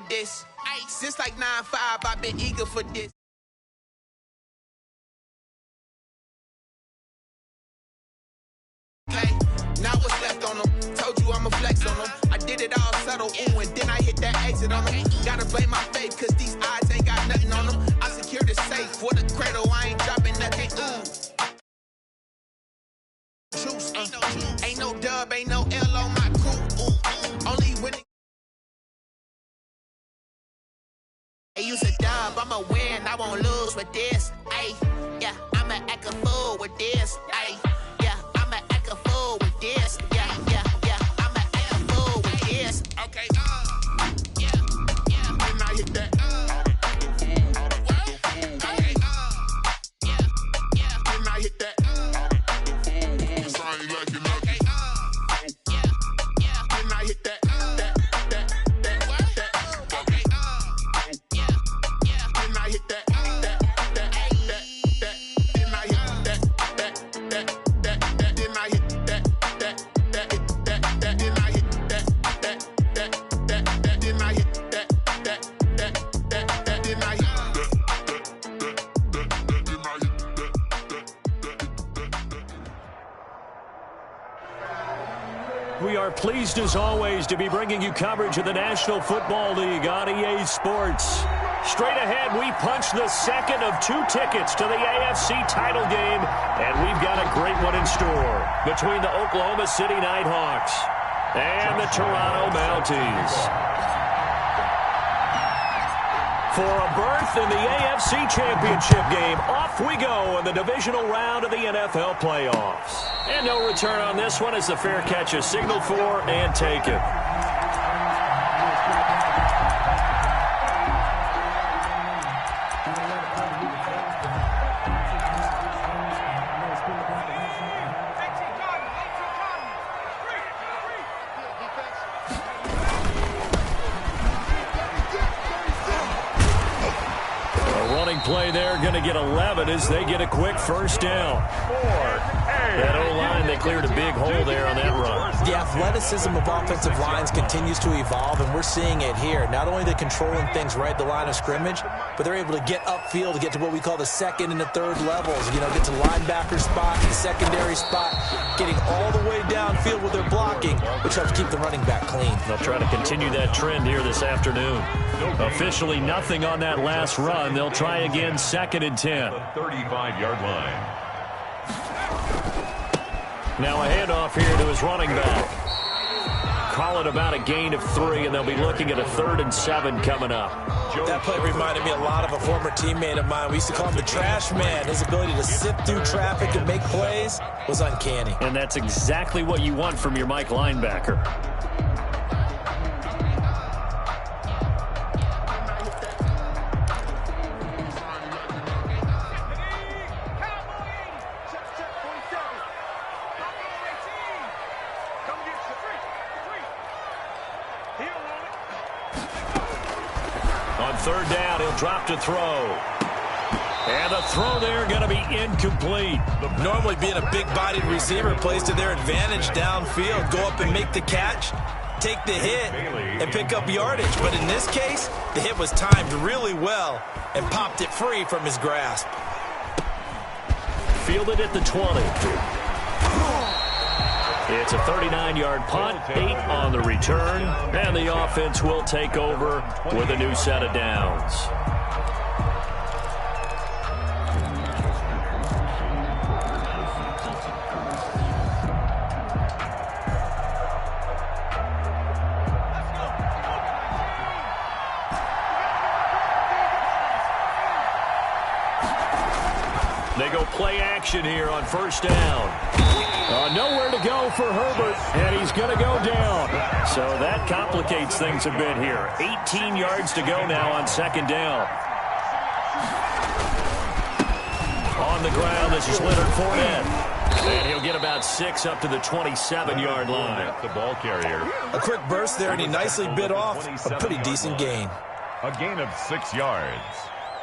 this. Ay, since like 9-5, I've been eager for this. Okay, now what's left on them? Told you I'ma flex on them. I did it all subtle, ooh, and then I hit that exit on them. Gotta blame my faith, cause these odds ain't got nothing on them. I secured the safe for the cradle, I ain't dropping nothing, ooh. Truce, ain't no dub, ain't no L on my crew, ooh. Only winning. Hey, use a dub, I'ma win, I won't lose with this. Ay, yeah, I'ma act a fool with this. Ay, yeah, I'ma act a fool with this. Yeah, yeah, yeah, I'ma act a fool with this. Okay, yeah, yeah, and I hit that. Okay, yeah, yeah, and I hit that. I ain't like it, okay, yeah, yeah, and I hit that. We are pleased as always to be bringing you coverage of the National Football League on EA Sports. Straight ahead, we punch the second of 2 tickets to the AFC title game, and we've got a great one in store between the Oklahoma City Nighthawks and the Toronto Mounties. For a berth in the AFC Championship game, off we go in the divisional round of the NFL playoffs. And no return on this one as the fair catch is signaled for and taken. Play there, going to get 11 as they get a quick first down. That O-line, they cleared a big hole there on that run. The athleticism of offensive lines continues to evolve, and we're seeing it here. Not only are they controlling things right at the line of scrimmage, but they're able to get upfield to get to what we call the second and the third levels. You know, get to linebacker spot, the secondary spot, getting all the way downfield with their blocking, which helps keep the running back clean. They'll try to continue that trend here this afternoon. Officially nothing on that last run. They'll try again, 2nd and 10. The 35-yard line. Now a handoff here to his running back. Call it about a gain of 3, and they'll be looking at a 3rd and 7 coming up. That play reminded me a lot of a former teammate of mine. We used to call him the trash man. His ability to sift through traffic and make plays was uncanny. And that's exactly what you want from your Mike linebacker. On 3rd down, he'll drop to throw. And the throw there going to be incomplete. Normally being a big-bodied receiver plays to their advantage downfield. Go up and make the catch, take the hit, and pick up yardage. But in this case, the hit was timed really well and popped it free from his grasp. Fielded at the 20. It's a 39-yard punt, 8 on the return, and the offense will take over with a new set of downs. They go play action here on 1st down. Nowhere to go for Herbert, and he's going to go down. So that complicates things a bit here. 18 yards to go now on 2nd down. On the ground, this is Leonard Fournette. And he'll get about 6 up to the 27-yard line. The ball carrier. A quick burst there, and he nicely bit off a pretty decent gain. A gain of 6 yards.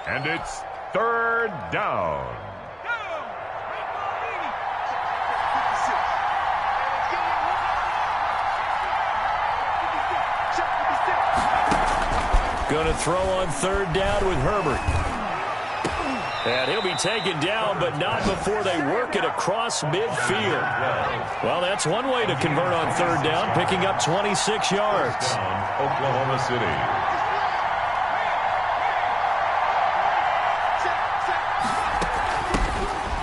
And it's 3rd down. Going to throw on third down with Herbert. And he'll be taken down, but not before they work it across midfield. Well, that's one way to convert on third down, picking up 26 yards. Oklahoma City.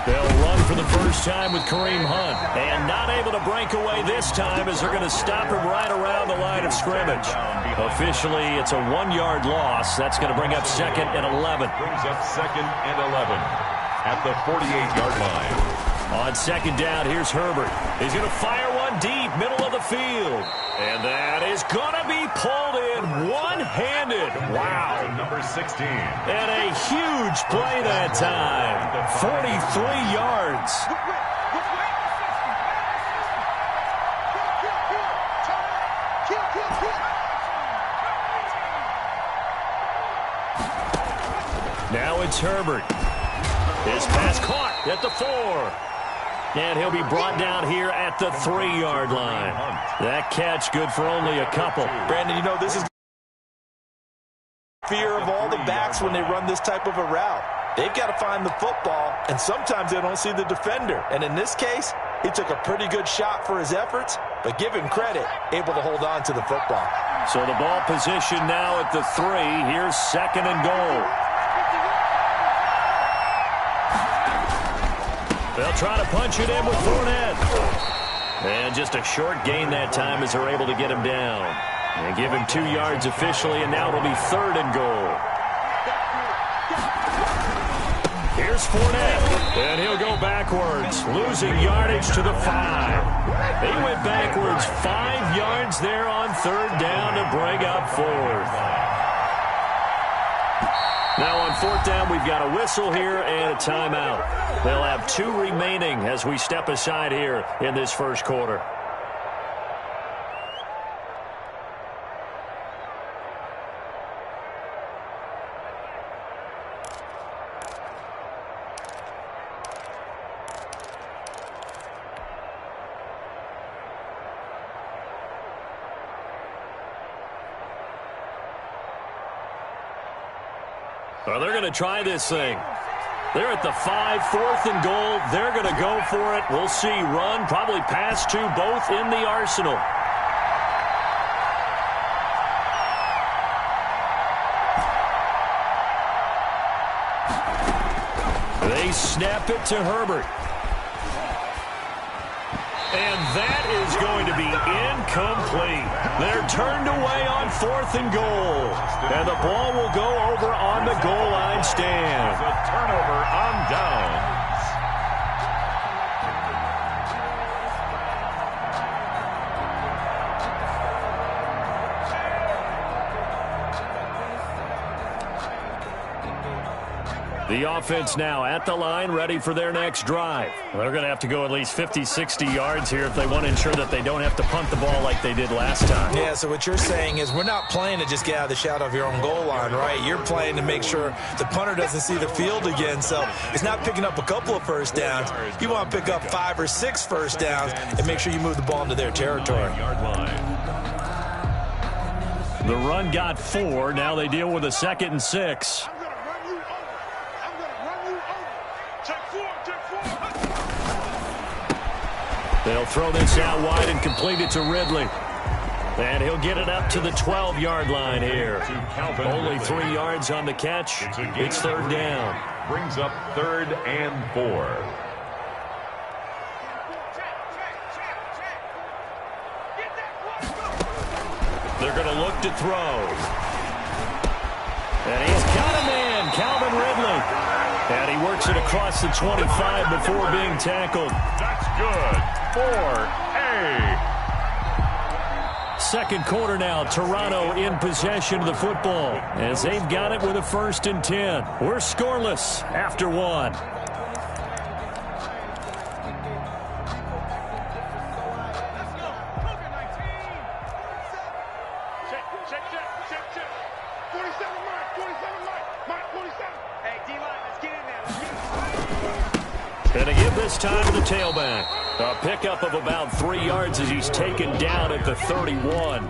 They'll run for the first time with Kareem Hunt. And not able to break away this time as they're going to stop him right around the line of scrimmage. Officially, it's a 1-yard loss. That's going to bring up 2nd and 11. Brings up 2nd and 11 at the 48-yard line. On second down, here's Herbert. He's going to fire one deep, middle of the field. And that is going to be pulled in one-handed. Wow. Number 16. And a huge play that time. 43 yards. Now it's Herbert. His pass caught at the 4. And he'll be brought down here at the 3-yard line. That catch good for only a couple. Brandon, you know, this is fear of all the backs when they run this type of a route. They've got to find the football, and sometimes they don't see the defender. And in this case, he took a pretty good shot for his efforts, but give him credit, able to hold on to the football. So the ball position now at the 3. Here's 2nd and goal. They'll try to punch it in with Fournette. And just a short gain that time as they're able to get him down. And give him 2 yards officially, and now it'll be 3rd and goal. Here's Fournette, and he'll go backwards, losing yardage to the 5. He went backwards 5 yards there on 3rd down to bring up 4th. Now on 4th down, we've got a whistle here and a timeout. They'll have 2 remaining as we step aside here in this first quarter. Well, they're going to try this thing. They're at the 5, 4th and goal. They're going to go for it. We'll see. Run, probably pass to both in the arsenal. They snap it to Herbert. And that is going to be incomplete. They're turned away on 4th and goal. And the ball will go over on the goal line stand. A turnover on downs. The offense now at the line, ready for their next drive. They're going to have to go at least 50, 60 yards here if they want to ensure that they don't have to punt the ball like they did last time. Yeah, so what you're saying is we're not playing to just get out of the shadow of your own goal line, right? You're playing to make sure the punter doesn't see the field again. So it's not picking up a couple of first downs. You want to pick up 5 or 6 first downs and make sure you move the ball into their territory. The run got 4. Now they deal with a 2nd and 6. They'll throw this out wide and complete it to Ridley. And he'll get it up to the 12-yard line here. Only 3 yards on the catch. It's 3rd down. Brings up 3rd and 4. They're going to look to throw. And he's got a man, Calvin Ridley. And he works it across the 25 before being tackled. That's good. 4A. Second quarter now, Toronto in possession of the football as they've got it with a 1st and 10. We're scoreless after 1. And to give this time to the tailback. A pickup of about 3 yards as he's taken down at the 31.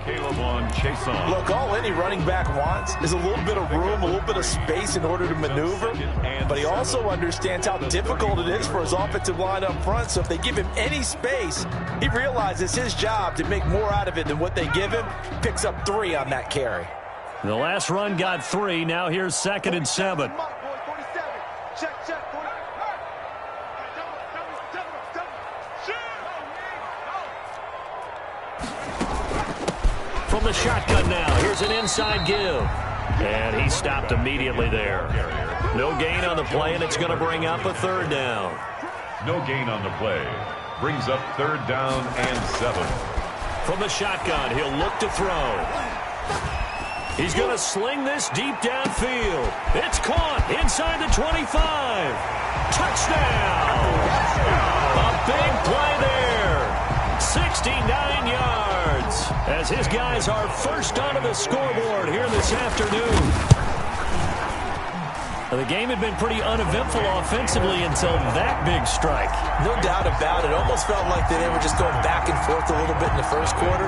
Look, all any running back wants is a little bit of room, a little bit of space in order to maneuver. But he also understands how difficult it is for his offensive line up front. So if they give him any space, he realizes his job to make more out of it than what they give him. Picks up 3 on that carry. The last run got 3. Now here's 2nd and 7. From the shotgun now, here's an inside give. And he stopped immediately there. No gain on the play, and it's going to bring up a 3rd down. No gain on the play. Brings up 3rd down and 7. From the shotgun, he'll look to throw. He's going to sling this deep downfield. It's caught inside the 25. Touchdown! A big play there. 69 yards as his guys are first onto the scoreboard here this afternoon. The game had been pretty uneventful offensively until that big strike. No doubt about it. Almost felt like they were just going back and forth a little bit in the first quarter.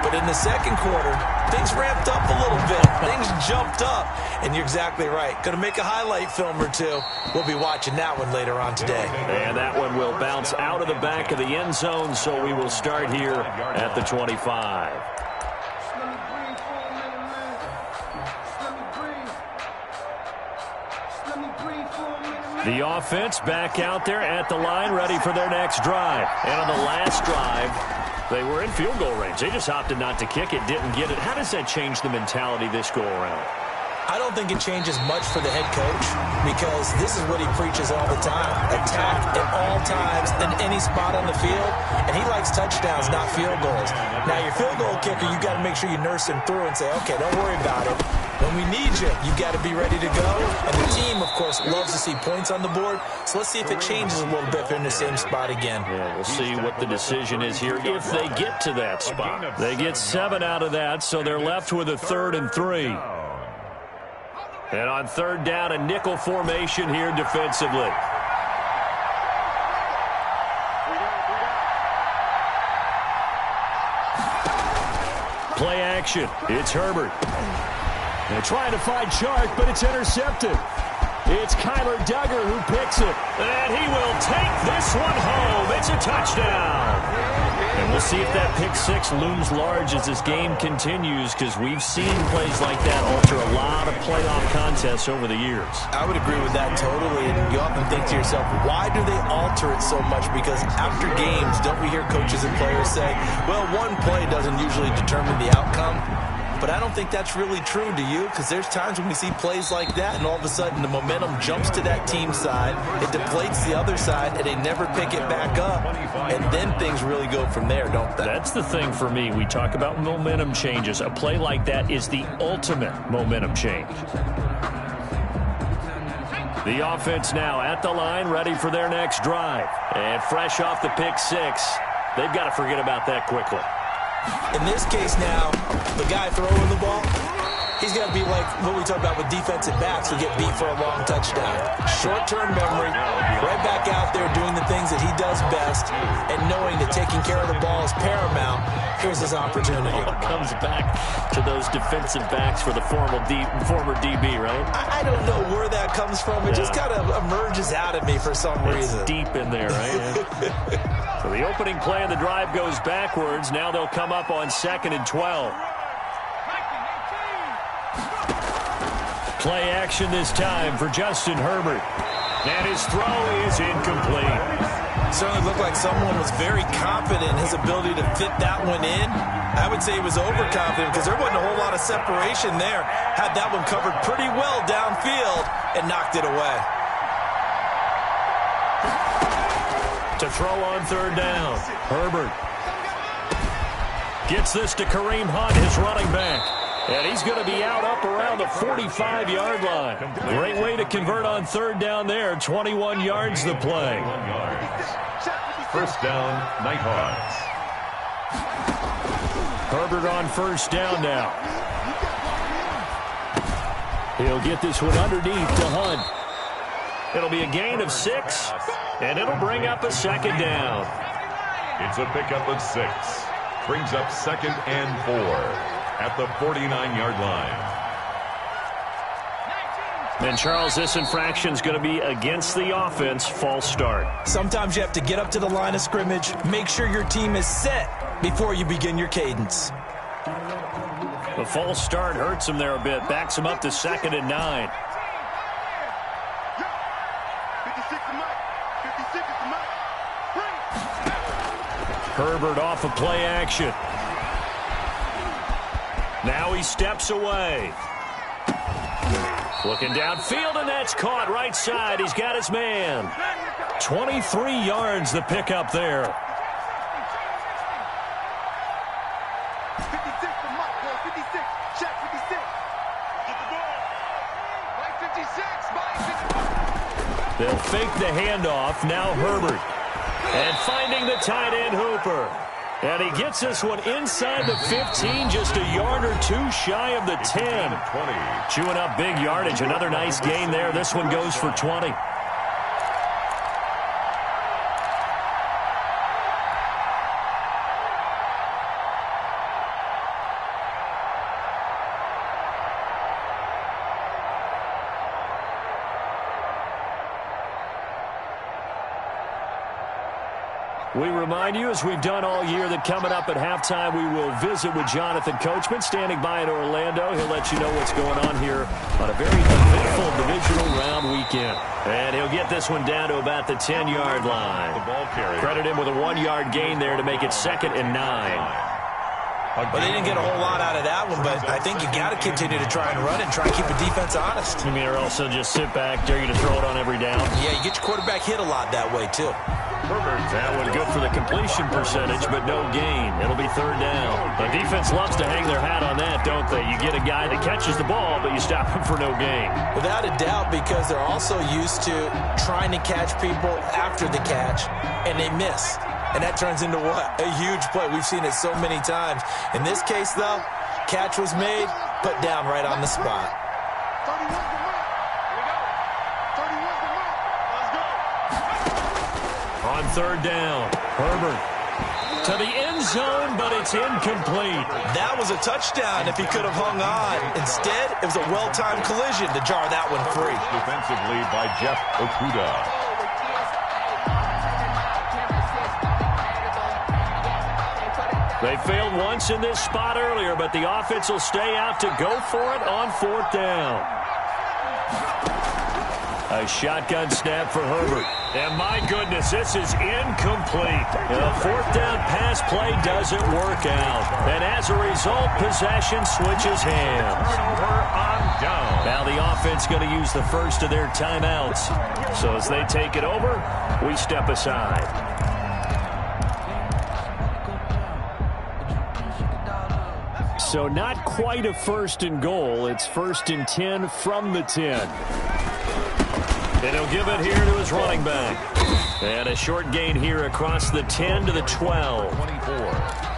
But in the second quarter, things ramped up a little bit. Things jumped up. And you're exactly right. Going to make a highlight film or two. We'll be watching that one later on today. And that one will bounce out of the back of the end zone, so we will start here at the 25. The offense back out there at the line, ready for their next drive. And on the last drive, they were in field goal range. They just opted not to kick it, didn't get it. How does that change the mentality this go around? I don't think it changes much for the head coach because this is what he preaches all the time. Attack at all times in any spot on the field, and he likes touchdowns, not field goals. Now, your field goal kicker, you got to make sure you nurse him through and say, okay, don't worry about it. When we need you, you got to be ready to go. And the team, of course, loves to see points on the board. So let's see if it changes a little bit if they're in the same spot again. Yeah, we'll see what the decision is here if they get to that spot. They get 7 out of that, so they're left with a 3rd and 3. And on 3rd down, a nickel formation here defensively. Play action. It's Herbert. They're trying to find Chark, but it's intercepted. It's Kyler Duggar who picks it. And he will take this one home. It's a touchdown. And we'll see if that pick 6 looms large as this game continues, because we've seen plays like that alter a lot of playoff contests over the years. I would agree with that totally. And you often think to yourself, why do they alter it so much? Because after games, don't we hear coaches and players say, well, one play doesn't usually determine the outcome? But I don't think that's really true, do you? Because there's times when we see plays like that, and all of a sudden the momentum jumps to that team side, it deflates the other side, and they never pick it back up. And then things really go from there, don't they? That's the thing for me. We talk about momentum changes. A play like that is the ultimate momentum change. The offense now at the line, ready for their next drive. And fresh off the pick 6, they've got to forget about that quickly. In this case now, the guy throwing the ball, he's got to be like what we talk about with defensive backs who get beat for a long touchdown. Short-term memory, right back out there doing the things that he does best, and knowing that taking care of the ball is paramount. Here's his opportunity. It comes back to those defensive backs for the former DB, right? I don't know where that comes from. It just kind of emerges out of me for some reason. It's deep in there, right? So the opening play of the drive goes backwards. Now they'll come up on 2nd and 12. Play action this time for Justin Herbert. And his throw is incomplete. Certainly looked like someone was very confident in his ability to fit that one in. I would say he was overconfident because there wasn't a whole lot of separation there. Had that one covered pretty well downfield and knocked it away. To throw on 3rd down. Herbert gets this to Kareem Hunt, his running back. And he's going to be out up around the 45-yard line. Great way to convert on 3rd down there. 21 yards the play. 1st down, Nighthawks. Herbert on 1st down now. He'll get this one underneath to Hunt. It'll be a gain of 6, and it'll bring up a 2nd down. It's a pickup of 6. Brings up 2nd and 4 at the 49-yard line. And, Charles, this infraction is going to be against the offense. False start. Sometimes you have to get up to the line of scrimmage, make sure your team is set before you begin your cadence. The false start hurts him there a bit. Backs him up to 2nd and 9. Herbert off of play action. Now he steps away. Looking downfield, and that's caught right side. He's got his man. 23 yards the pickup there. 56 to Mike, 56. Check 56. Get the ball. Mike 56. Mike 56. They'll fake the handoff. Now Herbert. And finding the tight end Hooper. And he gets this one inside the 15, just a yard or two shy of the 10. Chewing up big yardage. Another nice gain there. This one goes for 20. We remind you, as we've done all year, that coming up at halftime, we will visit with Jonathan Coachman, standing by in Orlando. He'll let you know what's going on here on a very eventful divisional round weekend. And he'll get this one down to about the 10-yard line. The ball carrier. Credit him with a 1-yard gain there to make it 2nd and 9. Well, they didn't get a whole lot out of that one, but I think you got to continue to try and run and try and keep the defense honest. You mean, or also just sit back, dare you to throw it on every down? Yeah, you get your quarterback hit a lot that way, too. That one good for the completion percentage, but no gain. It'll be 3rd down. The defense loves to hang their hat on that, don't they? You get a guy that catches the ball, but you stop him for no gain. Without a doubt, because they're also used to trying to catch people after the catch, and they miss. And that turns into what? A huge play. We've seen it so many times. In this case, though, catch was made, put down right on the spot. 31 to Mike. Here we go. 31 to Mike. Let's go. On 3rd down, Herbert to the end zone, but it's incomplete. That was a touchdown if he could have hung on. Instead, it was a well-timed collision to jar that one free. Defensively by Jeff Okuda. They failed once in this spot earlier, but the offense will stay out to go for it on 4th down. A shotgun snap for Herbert. And my goodness, this is incomplete. A 4th down pass play doesn't work out. And as a result, possession switches hands. Turnover on down. Now the offense going to use the first of their timeouts. So as they take it over, we step aside. So not quite a 1st and goal. It's 1st and 10 from the 10. And he'll give it here to his running back. And a short gain here across the 10 to the 12. 24.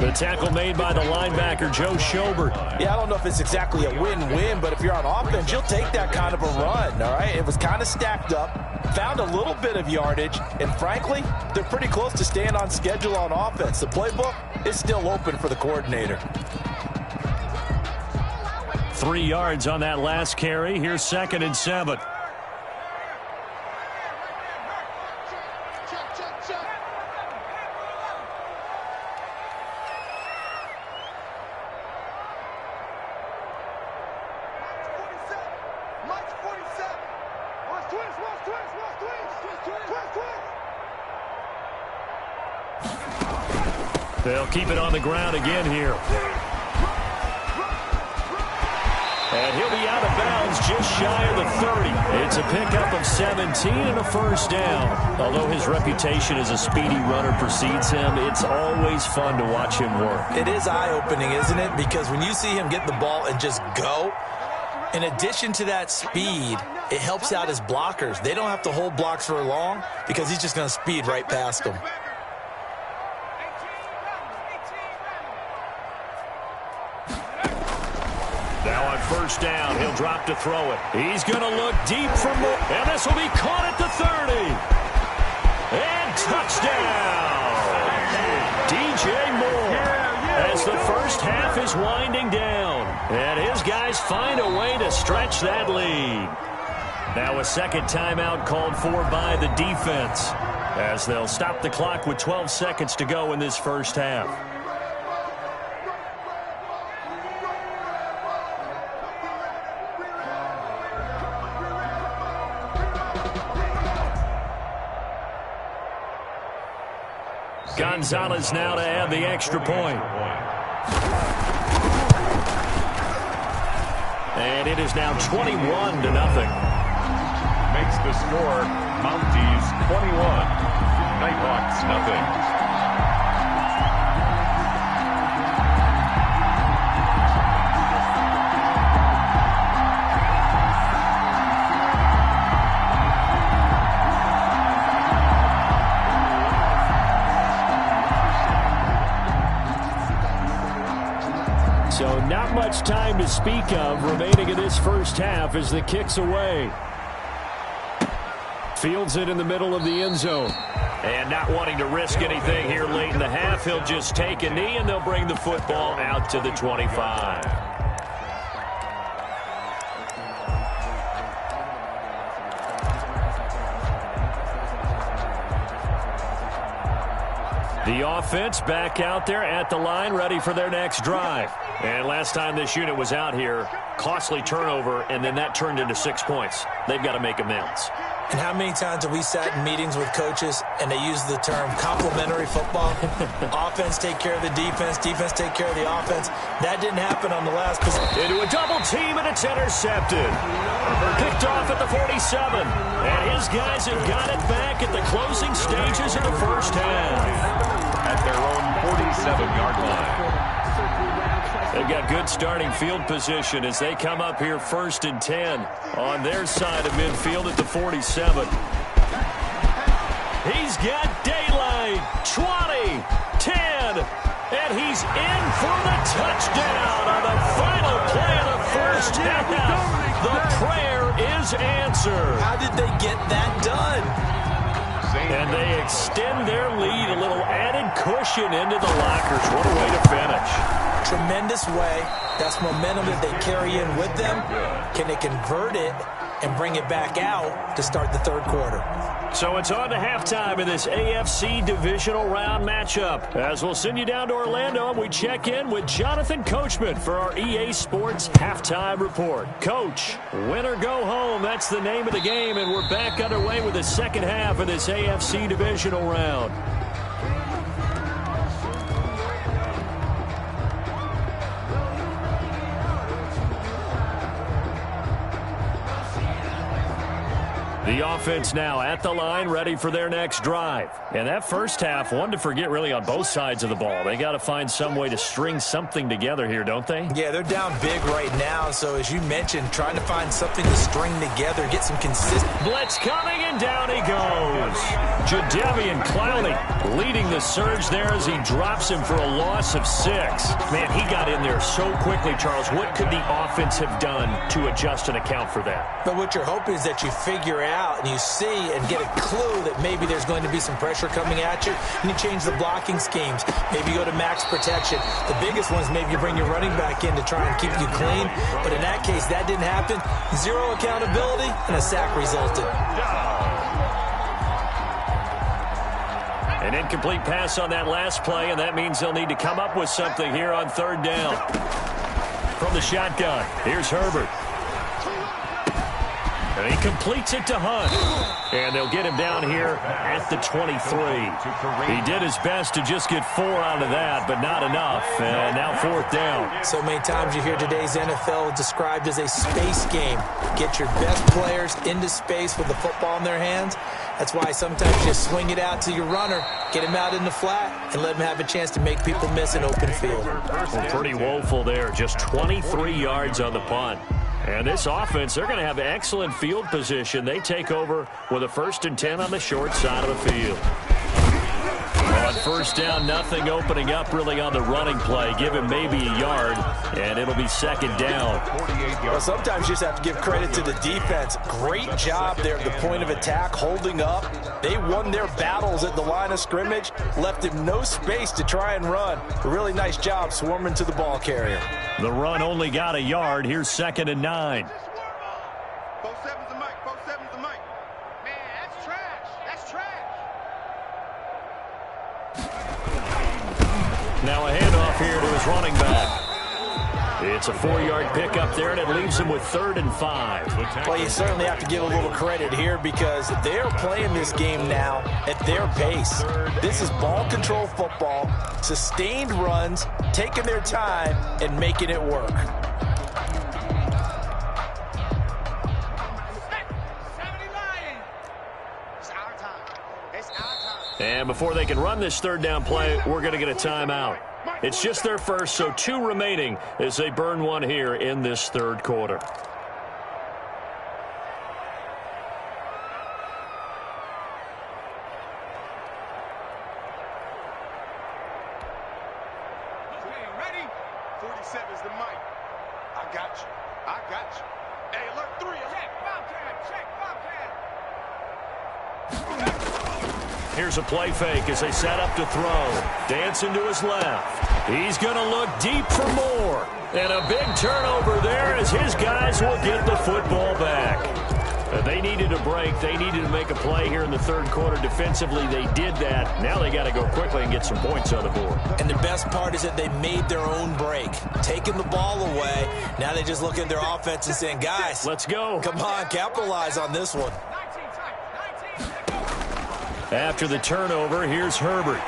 The tackle made by the linebacker, Joe Schobert. Yeah, I don't know if it's exactly a win-win, but if you're on offense, you'll take that kind of a run, all right? It was kind of stacked up, found a little bit of yardage, and frankly, they're pretty close to staying on schedule on offense. The playbook is still open for the coordinator. 3 yards on that last carry. Here's 2nd and 7. They'll keep it on the ground again here. And he'll be out of bounds just shy of the 30. It's a pickup of 17 and a 1st down. Although his reputation as a speedy runner precedes him, it's always fun to watch him work. It is eye-opening, isn't it? Because when you see him get the ball and just go, in addition to that speed, it helps out his blockers. They don't have to hold blocks for long because he's just going to speed right past them. Now on 1st down, he'll drop to throw it. He's going to look deep for more. And this will be caught at the 30. And touchdown. DJ Moore. As the first half is winding down. And his guys find a way to stretch that lead. Now a second timeout called for by the defense, as they'll stop the clock with 12 seconds to go in this first half. Gonzalez now to add the extra point. And it is now 21-0. Makes the score Mounties 21, Nighthawks nothing. So not much time to speak of remaining in this first half as the kick's away. Fields it in the middle of the end zone. And not wanting to risk anything here late in the half, he'll just take a knee and they'll bring the football out to the 25. The offense back out there at the line, ready for their next drive. And last time this unit was out here, costly turnover, and then that turned into 6 points. They've got to make amends. And how many times have we sat in meetings with coaches and they use the term complementary football? Offense take care of the defense, defense take care of the offense. That didn't happen on the last possession. Into a double team, and it's intercepted. Picked off at the 47. And his guys have got it back at the closing stages of the first half. At their own 47-yard line. They've got good starting field position as they come up here 1st and 10 on their side of midfield at the 47. He's got daylight. 20, 10, and he's in for the touchdown on the final play of the first half. The prayer is answered. How did they get that done? And they extend their lead, a little added cushion into the lockers. What a way to finish. Tremendous way. That's momentum that they carry in with them. Can they convert it and bring it back out to start the third quarter? So it's on to halftime in this AFC divisional round matchup. As we'll send you down to Orlando, we check in with Jonathan Coachman for our EA Sports halftime report. Coach, win or go home, that's the name of the game, and we're back underway with the second half of this AFC divisional round. The offense now at the line, ready for their next drive. And that first half, one to forget really on both sides of the ball. They got to find some way to string something together here, don't they? Yeah, they're down big right now. So as you mentioned, trying to find something to string together, get some consistent. Blitz coming, and down he goes. Jadeveon Clowney leading the surge there as he drops him for a loss of 6. Man, he got in there so quickly, Charles. What could the offense have done to adjust and account for that? But what you're hoping is that you figure out and you see and get a clue that maybe there's going to be some pressure coming at you, and you change the blocking schemes. Maybe you go to max protection. The biggest one is maybe you bring your running back in to try and keep you clean. But in that case, that didn't happen. Zero accountability, and a sack resulted. An incomplete pass on that last play, and that means they'll need to come up with something here on third down. From the shotgun, here's Herbert. And he completes it to Hunt. And they'll get him down here at the 23. He did his best to just get 4 out of that, but not enough. And now fourth down. So many times you hear today's NFL described as a space game. Get your best players into space with the football in their hands. That's why sometimes you just swing it out to your runner, get him out in the flat, and let him have a chance to make people miss an open field. Well, pretty woeful there. Just 23 yards on the punt. And this offense, they're going to have excellent field position. They take over with a 1st and 10 on the short side of the field. On first down, nothing opening up really on the running play. Give him maybe a yard, and it'll be second down. Well, sometimes you just have to give credit to the defense. Great job there at the point of attack, holding up. They won their battles at the line of scrimmage, left him no space to try and run. A really nice job swarming to the ball carrier. The run only got a yard. Here's 2nd and 9. 4-7's the mic. 4-7's the mic. Man, that's trash. That's trash. Now a handoff here to his running back. It's a 4-yard pickup there, and it leaves him with 3rd and 5. Well, you certainly have to give a little credit here because they're playing this game now at their pace. This is ball control football, sustained runs, taking their time, and making it work. And before they can run this 3rd down play, we're going to get a timeout. It's just their first, so 2 remaining as they burn one here in this 3rd quarter. Okay, ready? 47's the mic. I got you. I got you. Hey, alert 3. Check, Bobcat. Check, Bobcat. Here's a play fake as they set up to throw. Dancing to his left. He's going to look deep for more. And a big turnover there as his guys will get the football back. They needed a break. They needed to make a play here in the 3rd quarter. Defensively, they did that. Now they got to go quickly and get some points on the board. And the best part is that they made their own break, taking the ball away. Now they just look at their offense and saying, guys, let's go. Come on, capitalize on this one. After the turnover, here's Herbert.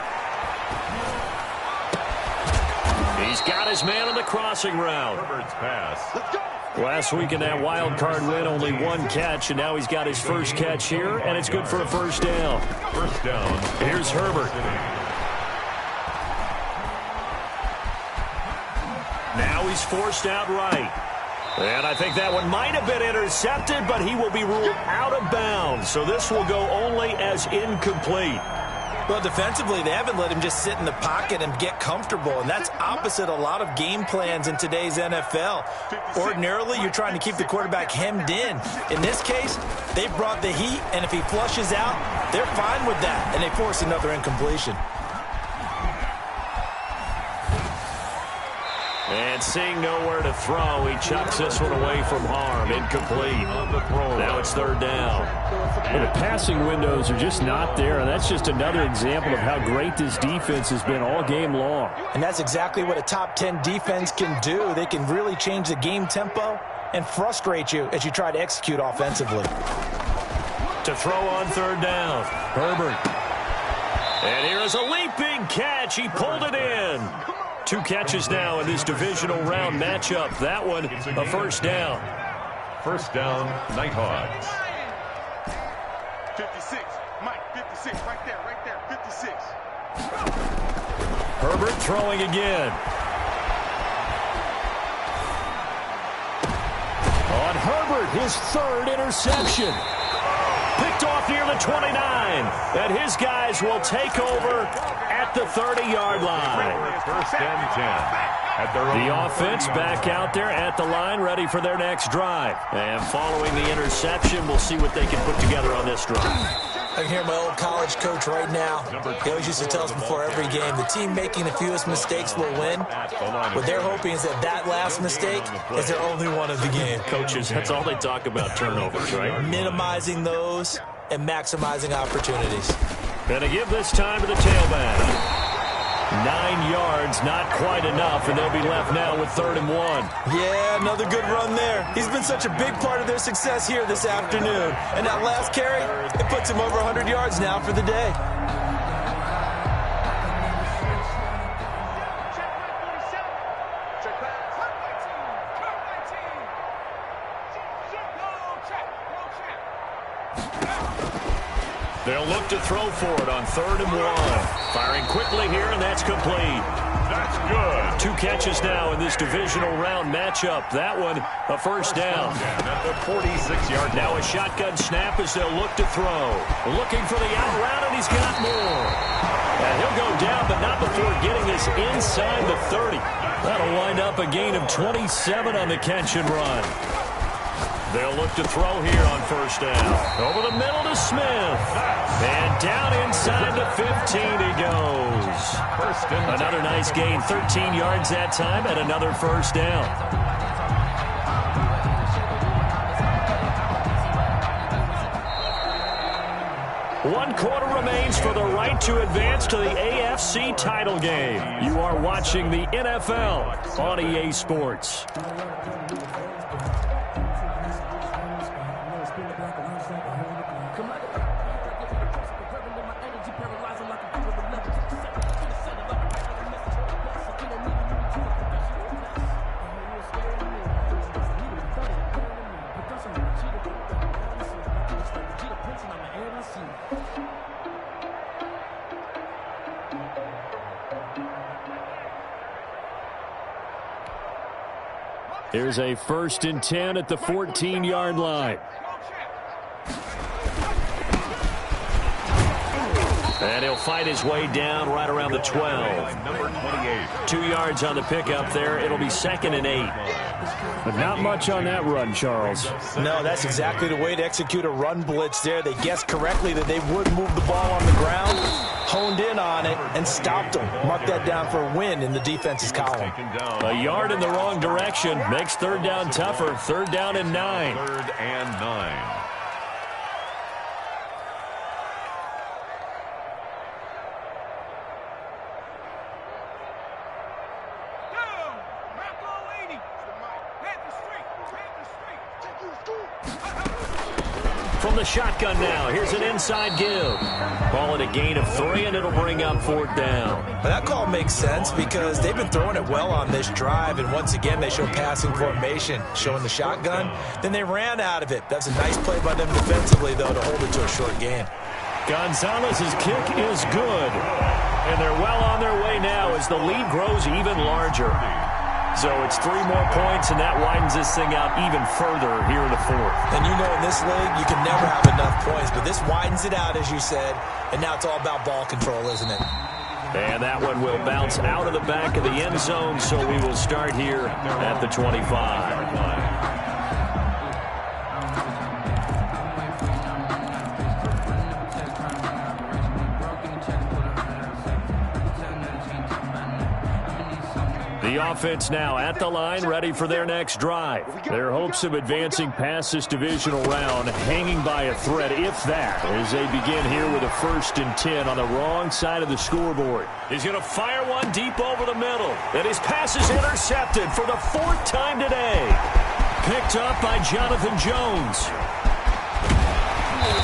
He's got his man on the crossing route. Herbert's pass. Last week in that wild card win, only 1 catch, and now he's got his first catch here, and it's good for a first down. First down. Here's Herbert. Now he's forced out right. And I think that one might have been intercepted, but he will be ruled out of bounds. So this will go only as incomplete. Well, defensively, they haven't let him just sit in the pocket and get comfortable, and that's opposite a lot of game plans in today's NFL. Ordinarily, you're trying to keep the quarterback hemmed in. In this case, they brought the heat, and if he flushes out, they're fine with that, and they force another incompletion. And seeing nowhere to throw, he chucks this one away from harm. Incomplete. Now it's 3rd down. Well, the passing windows are just not there, and that's just another example of how great this defense has been all game long. And that's exactly what a top 10 defense can do. They can really change the game tempo and frustrate you as you try to execute offensively. To throw on 3rd down, Herbert. And here is a leaping catch. He pulled it in. 2 catches now in this divisional round matchup. That one, a first down. First down, Nighthawks. 56. Mike, 56. Right there, 56. Herbert throwing again. On Herbert, his 3rd interception. Picked off near the 29. And his guys will take over at the 30-yard line. First and 10. The offense back out there at the line, ready for their next drive. And following the interception, we'll see what they can put together on this drive. I can hear my old college coach right now. He always used to tell us before every game, the team making the fewest mistakes will win. What they're hoping is that that last mistake is their only one of the game. Coaches, that's all they talk about, turnovers, right? Minimizing those and maximizing opportunities. Gonna give this time to the tailback. 9 yards, not quite enough, and they'll be left now with 3rd and 1. Yeah, another good run there. He's been such a big part of their success here this afternoon. And that last carry, it puts him over 100 yards now for the day. They'll look to throw for it on 3rd and 1. Firing quickly here, and that's complete. That's good. 2 catches now in this divisional round matchup. That one, a first down. At the 46-yard line. Now a shotgun snap as they'll look to throw. Looking for the out route, and he's got more. And he'll go down, but not before getting this inside the 30. That'll wind up a gain of 27 on the catch and run. They'll look to throw here on 1st down. Over the middle to Smith. And down inside the 15 he goes. Another nice gain, 13 yards that time, and another first down. One quarter remains for the right to advance to the AFC title game. You are watching the NFL on EA Sports. Here's a 1st and 10 at the 14-yard line. And he'll fight his way down right around the 12. Number 28. 2 yards on the pickup there. It'll be 2nd and 8. But not much on that run, Charles. No, that's exactly the way to execute a run blitz there. They guessed correctly that they would move the ball on the ground, honed in on it, and stopped them. Mark that down for a win in the defense's column. A yard in the wrong direction makes 3rd down tougher. 3rd down and 9. 3rd and 9. From the shotgun now, here's an inside give. Call it a gain of 3, and it'll bring up 4th down. Well, that call makes sense because they've been throwing it well on this drive, and once again they show passing formation, showing the shotgun. Then they ran out of it. That's a nice play by them defensively, though, to hold it to a short gain. Gonzalez's kick is good, and they're well on their way now as the lead grows even larger. So it's 3 more points, and that widens this thing out even further here in the 4th. And you know in this league, you can never have enough points, but this widens it out, as you said, and now it's all about ball control, isn't it? And that one will bounce out of the back of the end zone, so we will start here at the 25. The offense now at the line, ready for their next drive. Their hopes of advancing past this divisional round hanging by a thread, if that, as they begin here with a 1st and 10 on the wrong side of the scoreboard. He's going to fire one deep over the middle, and his pass is intercepted for the 4th time today. Picked up by Jonathan Jones.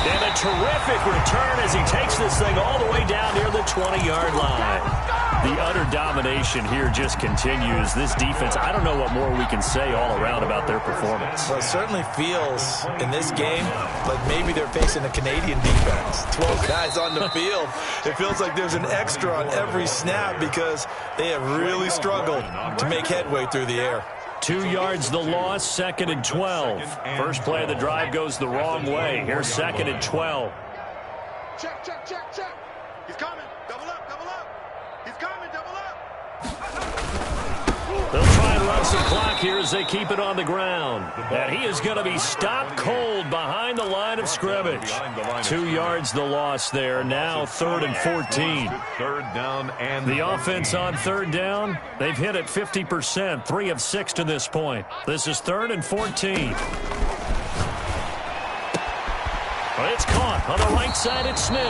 And a terrific return as he takes this thing all the way down near the 20-yard line. The utter domination here just continues. This defense, I don't know what more we can say all around about their performance. Well, it certainly feels in this game like maybe they're facing a Canadian defense. 12 guys on the field. It feels like there's an extra on every snap because they have really struggled to make headway through the air. 2 yards the loss, 2nd and 12. First play of the drive goes the wrong way. Here's 2nd and 12. Check, check, check, check. He's coming. Double up, double up. He's coming, double up. They'll try and run some clock here as they keep it on the ground. And he is going to be stopped cold behind the line of scrimmage. 2 yards the loss there. Now 3rd and 14. 3rd down and the offense on 3rd down, they've hit it 50%, 3 of 6 to this point. This is 3rd and 14. But it's caught on the right side at Smith.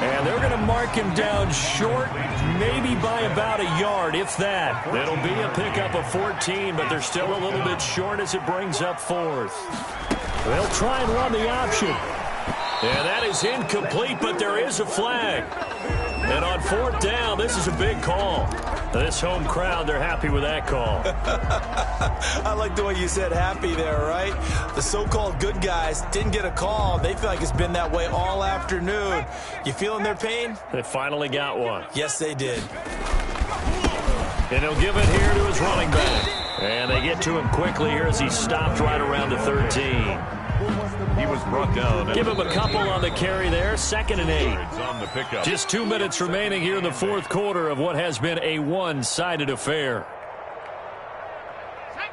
And they're going to mark him down short, maybe by about a yard, if that. It'll be a pickup of 14, but they're still a little bit short as it brings up 4th. They'll try and run the option. And that is incomplete, but there is a flag. And on 4th down, this is a big call. This home crowd, they're happy with that call. I like the way you said happy there, right? The so-called good guys didn't get a call. They feel like it's been that way all afternoon. You feeling their pain? They finally got one. Yes, they did. And he'll give it here to his running back. And they get to him quickly here as he stopped right around the 13. He was brought down. Give him a couple on the carry there. 2nd and 8. On the pickup. Just 2 minutes remaining here in the 4th quarter of what has been a one-sided affair.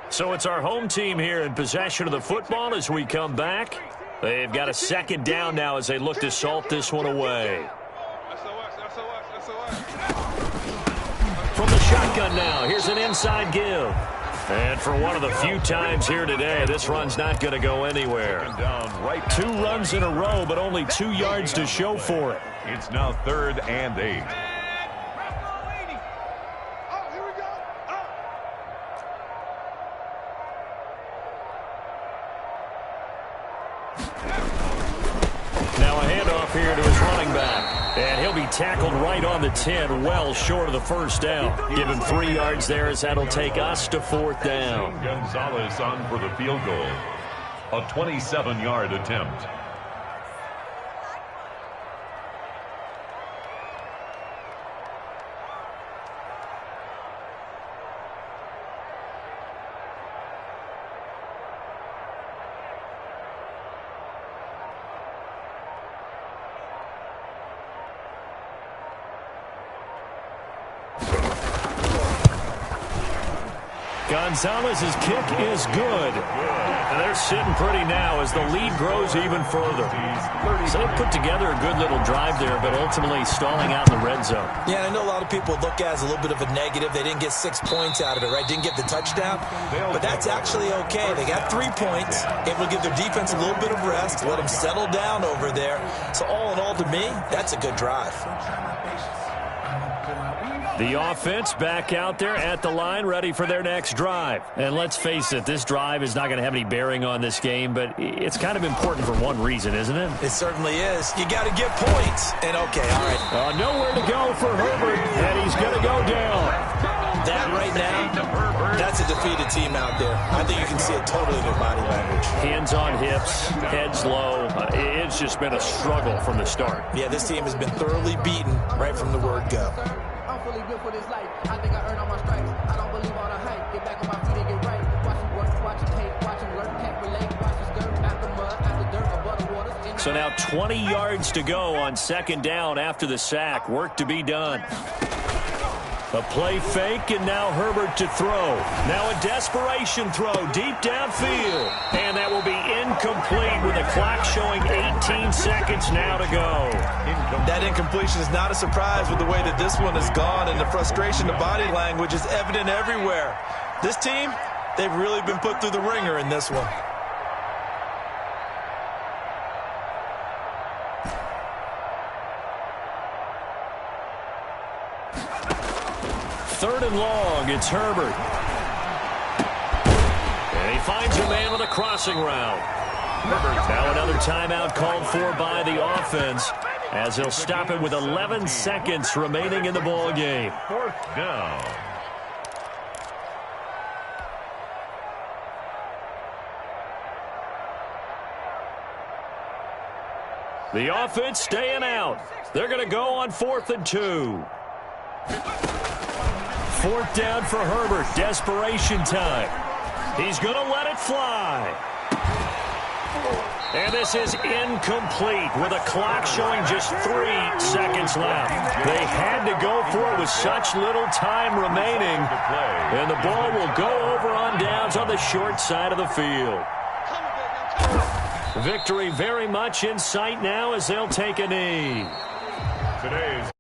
So it's our home team here in possession of the football as we come back. They've got a 2nd down now as they look to salt this one away. From the shotgun now, here's an inside give. And for one of the few times here today, this run's not going to go anywhere. 2 runs in a row, but only 2 yards to show for it. It's now 3rd and 8. Now a handoff here to his running back. And he'll be tackled right on the 10, well short of the 1st down. Give him 3 yards there as that'll take us to 4th down. Gonzalez on for the field goal. A 27-yard attempt. Gonzalez's kick is good. And they're sitting pretty now as the lead grows even further. So they put together a good little drive there, but ultimately stalling out in the red zone. Yeah, I know a lot of people look at it as a little bit of a negative. They didn't get 6 points out of it, right? Didn't get the touchdown. But that's actually okay. They got 3 points, able to give their defense a little bit of rest, let them settle down over there. So all in all, to me, that's a good drive. The offense back out there at the line, ready for their next drive. And let's face it, this drive is not going to have any bearing on this game, but it's kind of important for one reason, isn't it? It certainly is. You got to get points. And okay, all right. Nowhere to go for Herbert, and he's going to go down. That right now, that's a defeated team out there. I think you can see it totally in their body language. Hands on hips, heads low. It's just been a struggle from the start. Yeah, this team has been thoroughly beaten right from the word go. I'm fully built for this life. I think I earned all my stripes. I don't believe all the hype. Get back on my feet and get right. Watch him work, watch him hate, watch him learn, can't relate. Watch his skirt, after mud, after dirt, above the waters. So now 20 yards to go on 2nd down after the sack. Work to be done. A play fake, and now Herbert to throw. Now a desperation throw deep downfield. And that will be incomplete with the clock showing 18 seconds now to go. That incompletion is not a surprise with the way that this one has gone, and the frustration, the body language is evident everywhere. This team, they've really been put through the ringer in this one. Third and long, it's Herbert. And he finds a man with a crossing route. Now another timeout called for by the offense as he'll stop it with 11 seconds remaining in the ball game. 4th down. The offense staying out. They're going to go on 4th and 2. 4th down for Herbert. Desperation time. He's going to let it fly. And this is incomplete with a clock showing just 3 seconds left. They had to go for it with such little time remaining. And the ball will go over on downs on the short side of the field. Victory very much in sight now as they'll take a knee. Today's